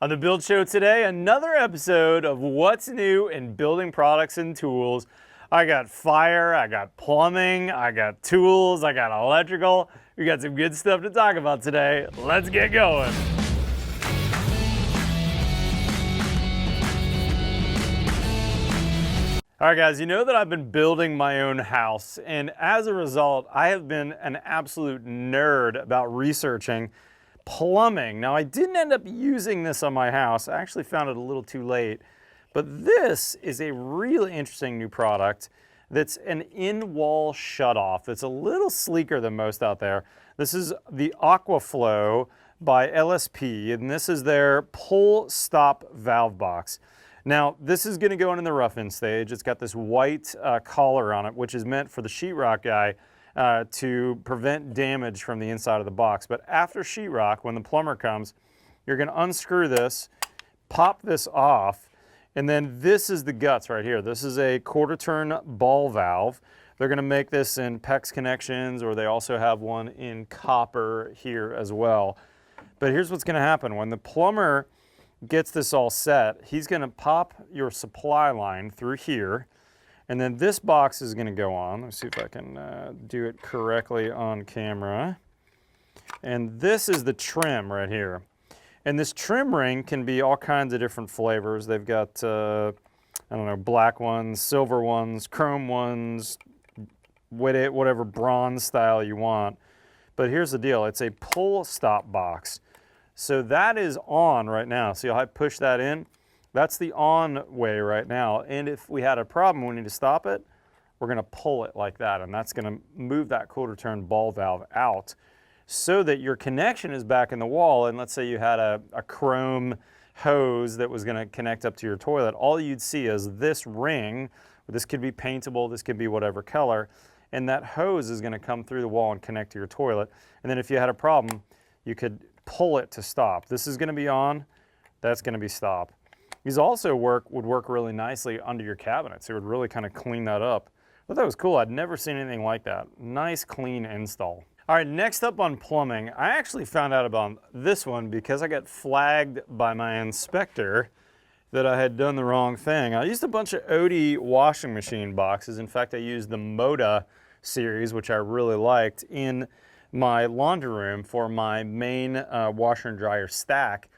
On the Build Show today, another episode of what's new in building products and tools. I got fire, I got plumbing, I got tools, I got electrical. We got some good stuff to talk about today. Let's get going. All right, guys, you know that I've been building my own house, and as a result, I have been an absolute nerd about researching plumbing. Now, I didn't end up using this on my house. I actually found it a little too late. But this is a really interesting new product that's an in-wall shutoff. It's a little sleeker than most out there. This is the Aquaflow by LSP, and this is their pull-stop valve box. Now, this is going to go in the rough-in stage. It's got this white collar on it, which is meant for the sheetrock guy to prevent damage from the inside of the box. But after sheetrock, when the plumber comes, you're going to unscrew this, pop this off, and then this is the guts right here. This is a quarter-turn ball valve. They're going to make this in PEX connections, or they also have one in copper here as well. But here's what's going to happen. When the plumber gets this all set, he's going to pop your supply line through here, and then this box is going to go on. Let's see if I can do it correctly on camera. And this is the trim right here. And this trim ring can be all kinds of different flavors. They've got, I don't know, black ones, silver ones, chrome ones, whatever bronze style you want. But here's the deal. It's a pull stop box. So that is on right now. See how I push that in? That's the on way right now. And if we had a problem, we need to stop it, we're going to pull it like that. And that's going to move that quarter turn ball valve out so that your connection is back in the wall. And let's say you had a chrome hose that was going to connect up to your toilet. All you'd see is this ring. This could be paintable. This could be whatever color. And that hose is going to come through the wall and connect to your toilet. And then if you had a problem, you could pull it to stop. This is going to be on. That's going to be stop. These also would work really nicely under your cabinets. It would really kind of clean that up. I thought that was cool. I'd never seen anything like that. Nice, clean install. All right, next up on plumbing, I actually found out about this one because I got flagged by my inspector that I had done the wrong thing. I used a bunch of Oatey washing machine boxes. In fact, I used the Moda series, which I really liked, in my laundry room for my main washer and dryer stack.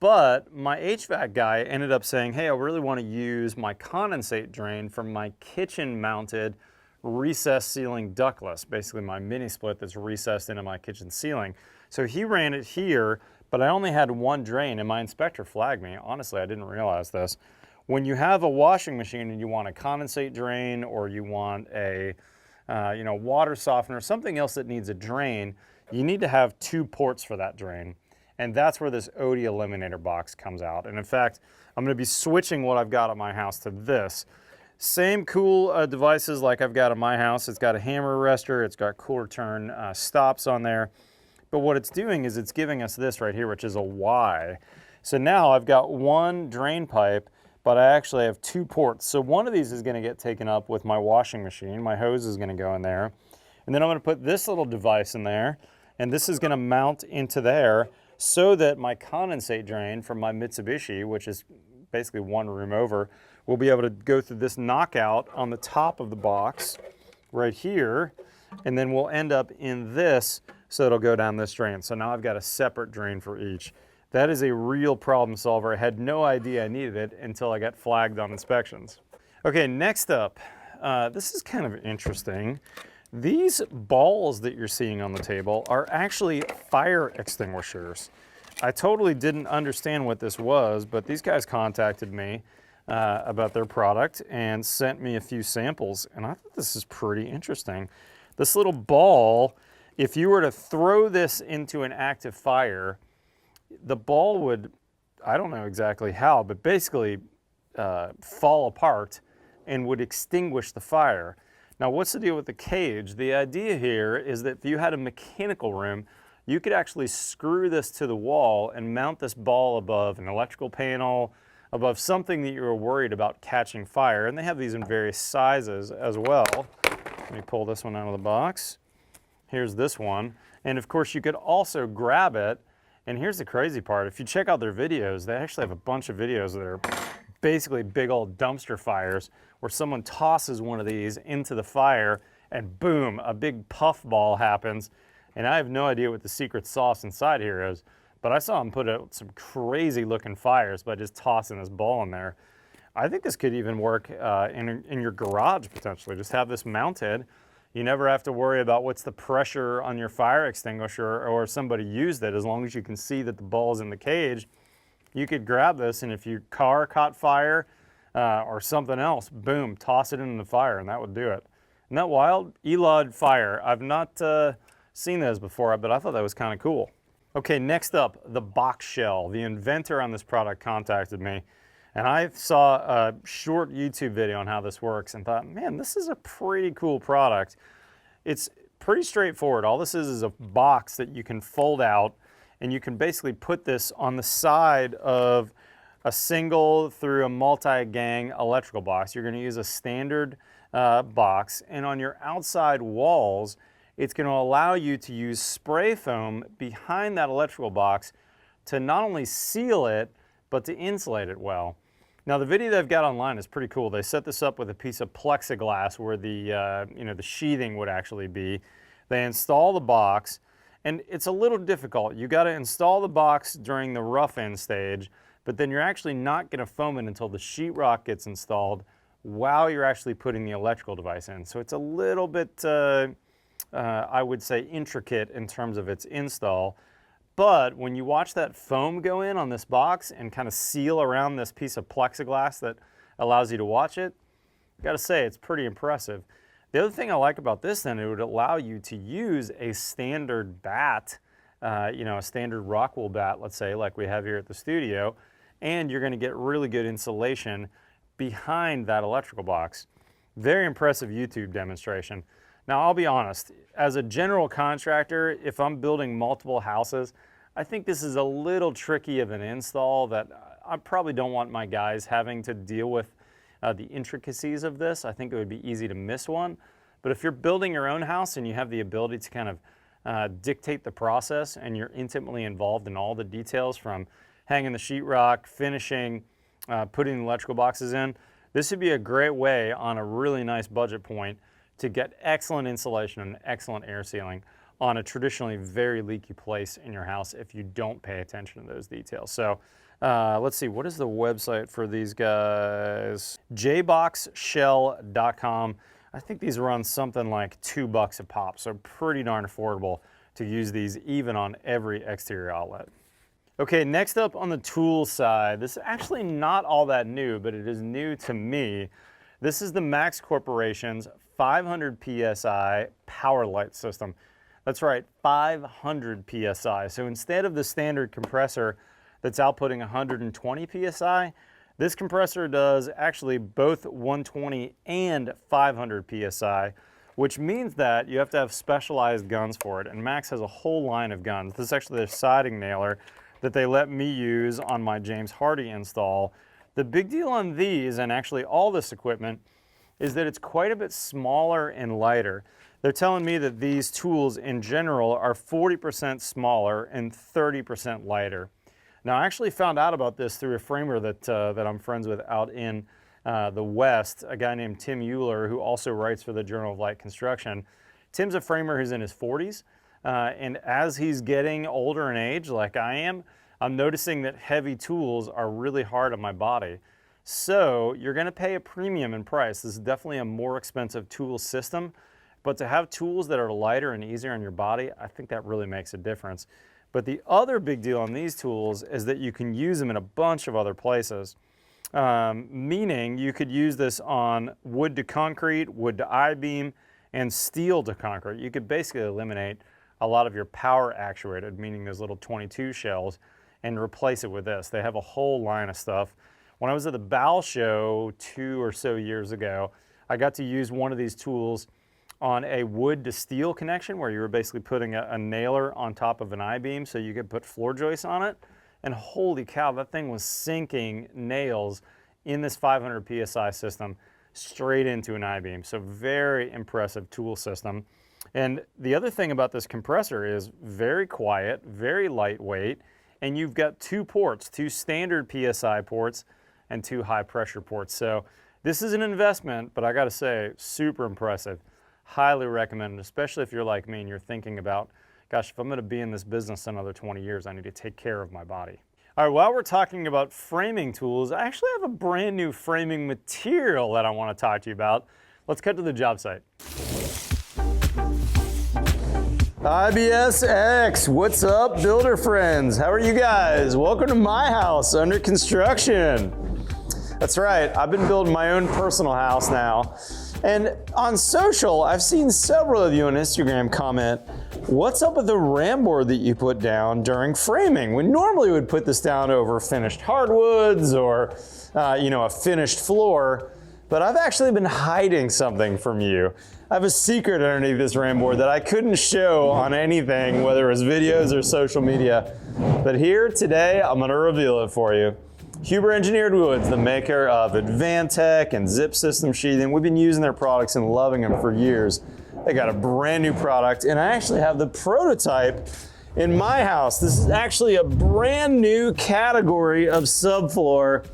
But my HVAC guy ended up saying, hey, I really want to use my condensate drain from my kitchen mounted recessed ceiling ductless, basically my mini split that's recessed into my kitchen ceiling. So he ran it here, but I only had one drain, and my inspector flagged me. Honestly, I didn't realize this. When you have a washing machine and you want a condensate drain, or you want a water softener, something else that needs a drain, you need to have two ports for that drain. And that's where this Oatey Eliminator box comes out. And in fact, I'm going to be switching what I've got at my house to this. Same cool devices like I've got at my house. It's got a hammer arrestor. It's got quarter turn stops on there. But what it's doing is it's giving us this right here, which is a Y. So now I've got one drain pipe, but I actually have two ports. So one of these is going to get taken up with my washing machine. My hose is going to go in there. And then I'm going to put this little device in there, and this is going to mount into there, so that my condensate drain from my Mitsubishi, which is basically one room over, will be able to go through this knockout on the top of the box right here, and then we'll end up in this, so it'll go down this drain. So now I've got a separate drain for each. That is a real problem solver. I had no idea I needed it until I got flagged on inspections. Okay, next up, this is kind of interesting. These balls that you're seeing on the table are actually fire extinguishers. I totally didn't understand what this was, but these guys contacted me about their product and sent me a few samples, and I thought this is pretty interesting. This little ball, if you were to throw this into an active fire, the ball would, I don't know exactly how, but basically fall apart and would extinguish the fire. Now, what's the deal with the cage? The idea here is that if you had a mechanical room, you could actually screw this to the wall and mount this ball above an electrical panel, above something that you were worried about catching fire. And they have these in various sizes as well. Let me pull this one out of the box. Here's this one. And of course, you could also grab it And here's the crazy part. If you check out their videos, they actually have a bunch of videos that are basically big old dumpster fires where someone tosses one of these into the fire and boom, a big puff ball happens. And I have no idea what the secret sauce inside here is, but I saw them put out some crazy looking fires by just tossing this ball in there. I think this could even work in your garage potentially. Just have this mounted. You never have to worry about what's the pressure on your fire extinguisher or if somebody used it. As long as you can see that the ball's in the cage, you could grab this, and if your car caught fire or something else, boom, toss it into the fire and that would do it. Isn't that wild? Elide fire. I've not seen those before, but I thought that was kind of cool. Okay, next up, the box shell. The inventor on this product contacted me, and I saw a short YouTube video on how this works and thought, man, this is a pretty cool product. It's pretty straightforward. All this is a box that you can fold out, and you can basically put this on the side of a single through a multi-gang electrical box. You're going to use a standard box, and on your outside walls, it's going to allow you to use spray foam behind that electrical box to not only seal it, but to insulate it well. Now the video they've got online is pretty cool. They set this up with a piece of plexiglass where the the sheathing would actually be. They install the box, and it's a little difficult. You got to install the box during the rough end stage, but then you're actually not going to foam it until the sheetrock gets installed while you're actually putting the electrical device in. So it's a little bit, I would say, intricate in terms of its install. But when you watch that foam go in on this box and kind of seal around this piece of plexiglass that allows you to watch it, I gotta say, it's pretty impressive. The other thing I like about this, then, it would allow you to use a standard bat, a standard Rockwool bat, let's say, like we have here at the studio, and you're gonna get really good insulation behind that electrical box. Very impressive YouTube demonstration. Now, I'll be honest, as a general contractor, if I'm building multiple houses, I think this is a little tricky of an install that I probably don't want my guys having to deal with the intricacies of this. I think it would be easy to miss one. But if you're building your own house and you have the ability to kind of dictate the process and you're intimately involved in all the details from hanging the sheetrock, finishing, putting the electrical boxes in, this would be a great way on a really nice budget point to get excellent insulation and excellent air sealing on a traditionally very leaky place in your house if you don't pay attention to those details. So let's see, what is the website for these guys? jboxshell.com. I think these run something like $2 a pop, so pretty darn affordable to use these even on every exterior outlet. Okay, next up on the tool side, this is actually not all that new, but it is new to me. This is the Max Corporation's 500 PSI power light system. That's right, 500 PSI. So instead of the standard compressor that's outputting 120 PSI, this compressor does actually both 120 and 500 PSI, which means that you have to have specialized guns for it. And Max has a whole line of guns. This is actually their siding nailer that they let me use on my James Hardy install. The big deal on these, and actually all this equipment, is that it's quite a bit smaller and lighter. They're telling me that these tools in general are 40% smaller and 30% lighter. Now, I actually found out about this through a framer that I'm friends with out in the West, a guy named Tim Euler, who also writes for the Journal of Light Construction. Tim's a framer who's in his 40s, and as he's getting older in age, like I am, I'm noticing that heavy tools are really hard on my body. So you're going to pay a premium in price. This is definitely a more expensive tool system, but to have tools that are lighter and easier on your body, I think that really makes a difference. But the other big deal on these tools is that you can use them in a bunch of other places, meaning you could use this on wood to concrete, wood to I-beam, and steel to concrete. You could basically eliminate a lot of your power actuated, meaning those little 22 shells, and replace it with this. They have a whole line of stuff. When I was at the BAL show 2 or so years ago, I got to use one of these tools on a wood to steel connection where you were basically putting a nailer on top of an I-beam so you could put floor joists on it. And holy cow, that thing was sinking nails in this 500 PSI system straight into an I-beam. So very impressive tool system. And the other thing about this compressor is very quiet, very lightweight. and you've got 2 ports, 2 standard PSI ports and 2 high pressure ports. So this is an investment, but I gotta say, super impressive. Highly recommended, especially if you're like me and you're thinking about, gosh, if I'm gonna be in this business another 20 years, I need to take care of my body. All right, while we're talking about framing tools, I actually have a brand new framing material that I wanna talk to you about. Let's cut to the job site. IBS X, what's up, builder friends? How are you guys? Welcome to my house under construction. That's right, I've been building my own personal house now. And on social, I've seen several of you on Instagram comment, what's up with the ram board that you put down during framing? We normally would put this down over finished hardwoods or a finished floor, but I've actually been hiding something from you. I have a secret underneath this ram board that I couldn't show on anything, whether it was videos or social media. But here today, I'm gonna reveal it for you. Huber Engineered Woods, the maker of Advantech and Zip System Sheathing. We've been using their products and loving them for years. They got a brand new product, and I actually have the prototype in my house. This is actually a brand new category of subfloor.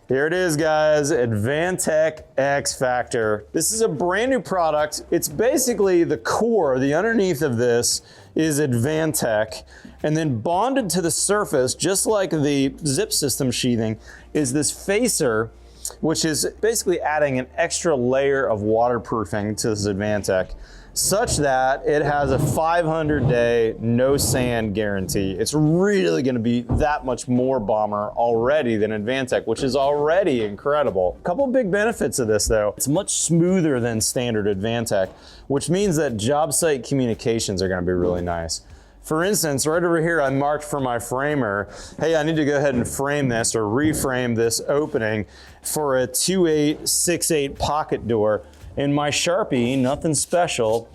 Here it is, guys, Advantech X Factor. This is a brand new product. It's basically the core, the underneath of this is Advantech, and then bonded to the surface, just like the Zip System sheathing, is this facer, which is basically adding an extra layer of waterproofing to this Advantech, such that it has a 500-day no sand guarantee. It's really gonna be that much more bomber already than Advantech, which is already incredible. A couple big benefits of this though. It's much smoother than standard Advantech, which means that job site communications are gonna be really nice. For instance, right over here, I marked for my framer, hey, I need to go ahead and frame this or reframe this opening for a 2.8/6.8 pocket door. And my Sharpie, nothing special,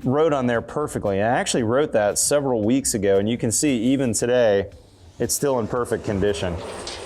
wrote on there perfectly. I actually wrote that several weeks ago, and you can see even today, it's still in perfect condition.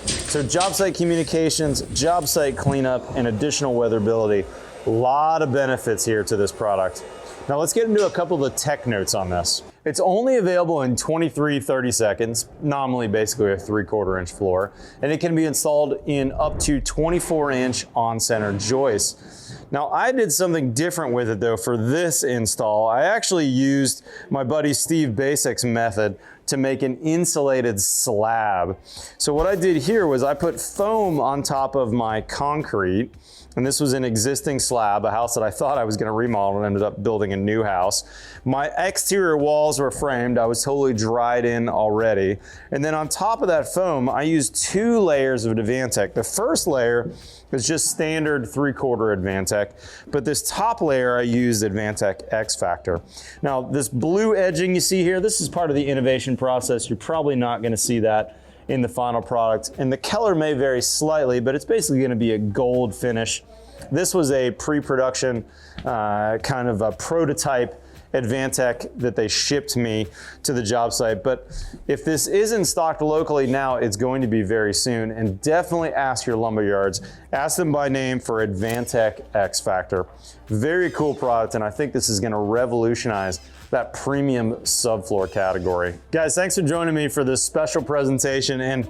So job site communications, job site cleanup, and additional weatherability. A lot of benefits here to this product. Now let's get into a couple of the tech notes on this. It's only available in 23/30 seconds, nominally basically a 3/4 inch floor, and it can be installed in up to 24-inch on-center joists. Now I did something different with it though for this install. I actually used my buddy Steve Basic's method to make an insulated slab. So what I did here was I put foam on top of my concrete, and this was an existing slab, a house that I thought I was gonna remodel and ended up building a new house. My exterior walls were framed. I was totally dried in already. And then on top of that foam, I used 2 layers of Advantech. The first layer is just standard 3/4 Advantech, but this top layer I used Advantech X Factor. Now this blue edging you see here, this is part of the innovation process. You're probably not gonna see that in the final product, and the color may vary slightly, but it's basically going to be a gold finish. This was a pre-production kind of a prototype Advantech that they shipped me to the job site, but if this isn't stocked locally now, it's going to be very soon. And definitely ask your lumberyards, ask them by name for Advantech X Factor. Very cool product, and I think this is going to revolutionize that premium subfloor category. Guys, thanks for joining me for this special presentation, and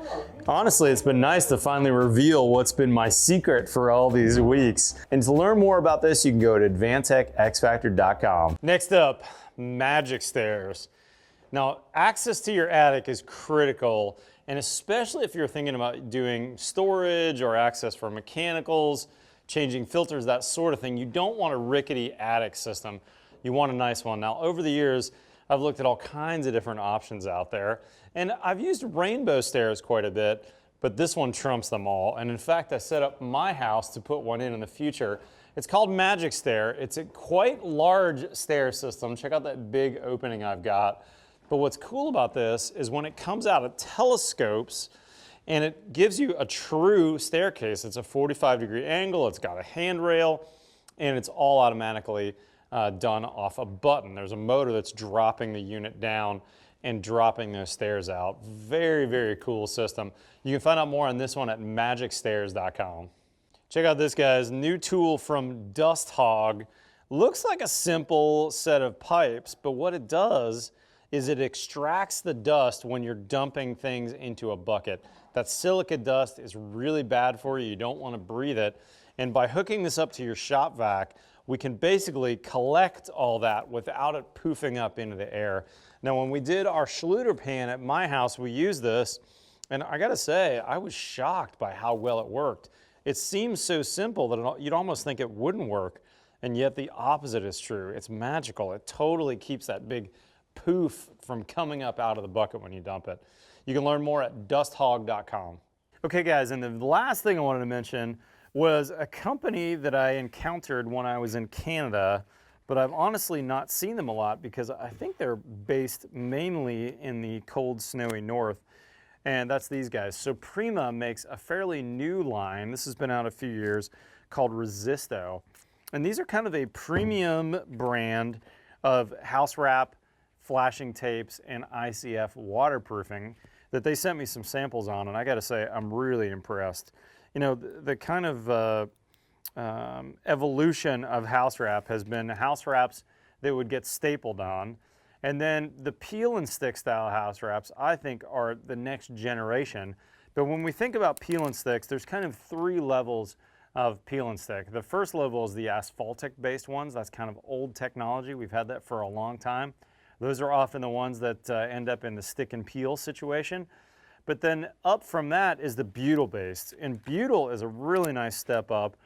honestly, it's been nice to finally reveal what's been my secret for all these weeks. And to learn more about this, you can go to advantechxfactor.com. Next up, Majic stairs. Now, access to your attic is critical, and especially if you're thinking about doing storage or access for mechanicals, changing filters, that sort of thing, you don't want a rickety attic system. You want a nice one. Now, over the years, I've looked at all kinds of different options out there, and I've used rainbow stairs quite a bit, but this one trumps them all. And in fact, I set up my house to put one in the future. It's called Majic Stair. It's a quite large stair system. Check out that big opening I've got. But what's cool about this is when it comes out, it telescopes, and it gives you a true staircase. It's a 45-degree angle, it's got a handrail, and it's all automatically done off a button. There's a motor that's dropping the unit down and dropping those stairs out. Very, very cool system. You can find out more on this one at magicstairs.com. Check out this, guys, new tool from Dust Hog. Looks like a simple set of pipes, but what it does is it extracts the dust when you're dumping things into a bucket. That silica dust is really bad for you. You don't want to breathe it. And by hooking this up to your shop vac, we can basically collect all that without it poofing up into the air. Now, when we did our Schluter pan at my house, we used this, and I gotta say, I was shocked by how well it worked. It seems so simple that you'd almost think it wouldn't work, and yet the opposite is true. It's magical. It totally keeps that big poof from coming up out of the bucket when you dump it. You can learn more at dusthog.com. Okay guys, and the last thing I wanted to mention was a company that I encountered when I was in Canada, but I've honestly not seen them a lot because I think they're based mainly in the cold, snowy north, and that's these guys. So Prima makes a fairly new line, this has been out a few years, called Resisto. And these are kind of a premium brand of house wrap, flashing tapes, and ICF waterproofing that they sent me some samples on, and I gotta say, I'm really impressed. You know, the kind of evolution of house wrap has been house wraps that would get stapled on, and then the peel and stick style house wraps, I think, are the next generation. But when we think about peel and sticks, there's kind of 3 levels of peel and stick. The first level is the asphaltic based ones. That's kind of old technology. We've had that for a long time. Those are often the ones that end up in the stick and peel situation. But then up from that is the butyl based, and butyl is a really nice step up.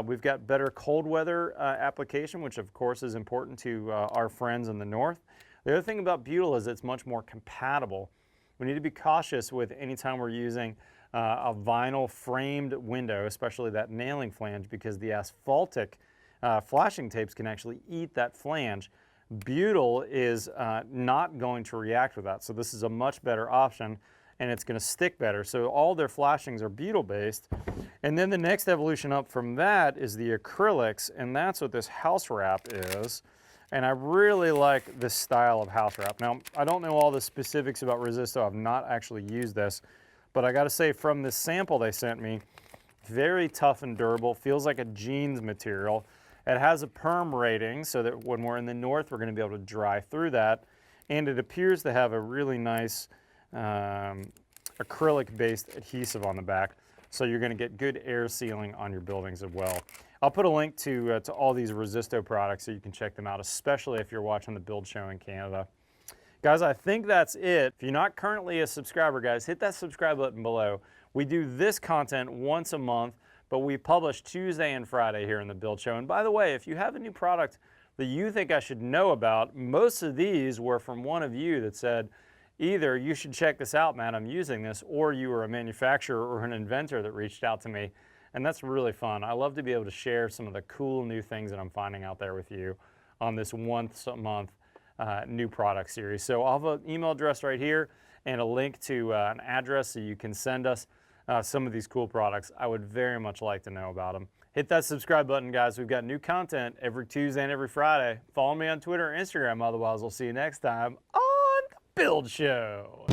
We've got better cold weather application, which of course is important to our friends in the north. The other thing about butyl is it's much more compatible. We need to be cautious with anytime we're using a vinyl framed window, especially that nailing flange, because the asphaltic flashing tapes can actually eat that flange. Butyl is not going to react with that, so this is a much better option, and it's going to stick better. So all their flashings are butyl based. And then the next evolution up from that is the acrylics, and that's what this house wrap is. And I really like this style of house wrap. Now, I don't know all the specifics about Resisto. I've not actually used this, but I gotta say, from this sample they sent me, very tough and durable, feels like a jeans material. It has a perm rating so that when we're in the north, we're gonna be able to dry through that. And it appears to have a really nice acrylic-based adhesive on the back, so you're going to get good air sealing on your buildings as well. I'll put a link to all these Resisto products so you can check them out, especially if you're watching the build show in Canada. Guys, I think that's it. If you're not currently a subscriber, guys, hit that subscribe button below. We do this content once a month, but we publish Tuesday and Friday here in the build show. And by the way, if you have a new product that you think I should know about, most of these were from one of you that said, either you should check this out, Matt, I'm using this, or you were a manufacturer or an inventor that reached out to me. And that's really fun. I love to be able to share some of the cool new things that I'm finding out there with you on this once a month new product series. So I'll have an email address right here and a link to an address so you can send us some of these cool products. I would very much like to know about them. Hit that subscribe button, guys. We've got new content every Tuesday and every Friday. Follow me on Twitter or Instagram. Otherwise, we'll see you next time on Build Show.